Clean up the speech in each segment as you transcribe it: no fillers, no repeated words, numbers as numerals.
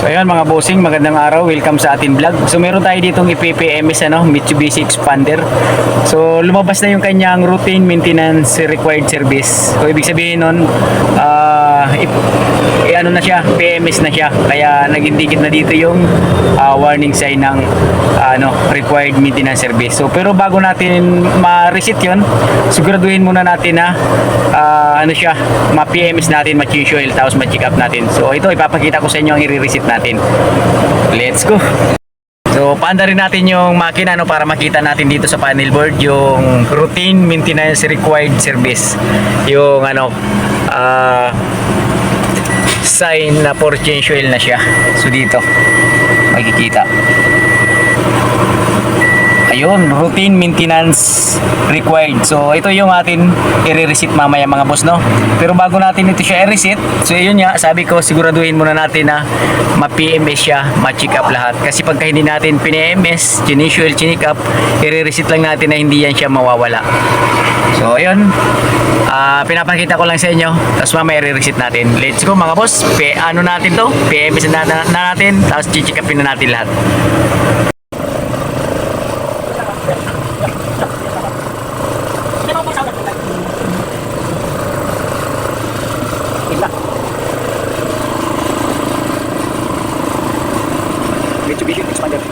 So ayun mga bossing, magandang araw, welcome sa ating vlog. So meron tayo ditong IPPMS Mitsubishi Expander. So lumabas na yung kanyang routine maintenance required service. So ibig sabihin nun, ano na siya, PMS na siya. Kaya nag-indicate na dito yung warning sign ng required maintenance service. So pero bago natin ma-reset yun, siguraduhin muna natin na ma-PMS natin, ma-change oil, tapos ma-check up natin. So ito, ipapakita ko sa inyo ang i-reset natin. Let's go! So paanda rin natin yung makina para makita natin dito sa panel board yung routine maintenance required service. Yung sign na for change oil na siya. So dito makikita. Ayun, routine maintenance required. So ito yung atin i-reset mamaya mga boss, no? Pero bago natin ito siya i-reset, so yun nga, sabi ko siguraduhin muna natin na ma-PMS siya, ma-check up lahat. Kasi pagka hindi natin PMS, initial check up, i-reset lang natin na hindi yan siya mawawala. So ayun, pinapakita ko lang sa inyo, tapos mamaya i-reset natin. Let's go mga boss, natin to, PMS na natin, tapos check upin na natin lahat. Mitsubishi Expander.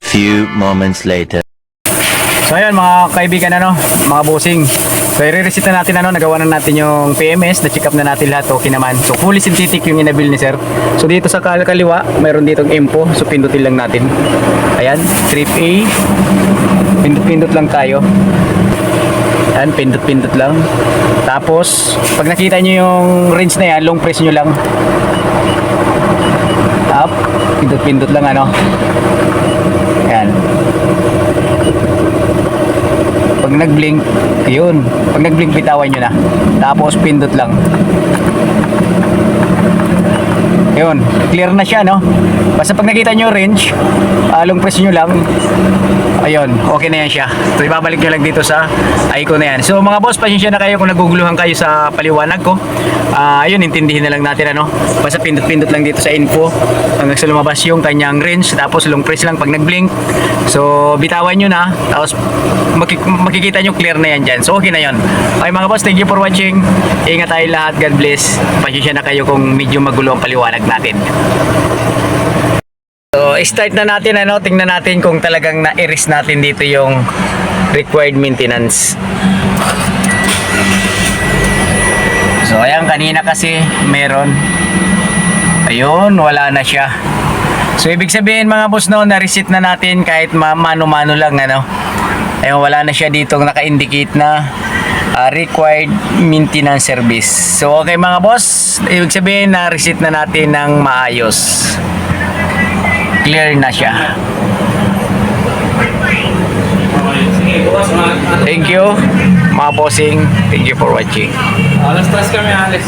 Few moments later. So ayan mga kaibigan, mga bossing. So i-reset na natin, nagawa na natin yung PMS, na-check up na natin lahat, okay naman. So fully synthetic yung inabil ni sir. So dito sa kaliwa, mayroon ditong info. So pindutin lang natin. Ayan, trip A. Pindot-pindot lang tayo. Ayan, pindot-pindot lang. Tapos, pag nakita nyo yung range na yan, long press nyo lang. Up, pindot-pindot lang Ayan. Pag nag-blink, yun. Pag nag-blink, bitawan nyo na. Tapos pindot lang. Yun, clear na siya, Basta pag nakita nyo range, long press nyo lang. Ayun, okay na yan siya. So ibabalik nyo lang dito sa icon na yan. So mga boss, pasensya na kayo kung naguguluhan kayo sa paliwanag ko. Ayun, intindihin na lang natin, Basta pindot-pindot lang dito sa info hanggang sa lumabas yung kanyang range. Tapos long press lang pag nag-blink. So bitawan nyo na. Tapos makikita nyo clear na yan dyan. So okay na yun. Okay mga boss, thank you for watching. Ingat tayo lahat. God bless. Pasensya na kayo kung medyo magulo ang paliwanag natin. So start na natin, tingnan natin kung talagang na-erase natin dito yung required maintenance. So ayan, kanina kasi meron. Ayun, wala na siya. So ibig sabihin mga boss, na-reset na natin kahit mano-mano lang, Ayun, wala na siya dito naka-indicate na required maintenance service. So okay mga boss, ibig sabihin na-reset na natin ng maayos. Clear na siya. Thank you mga bossing. Thank you for watching. Alas 3 kami, Alex.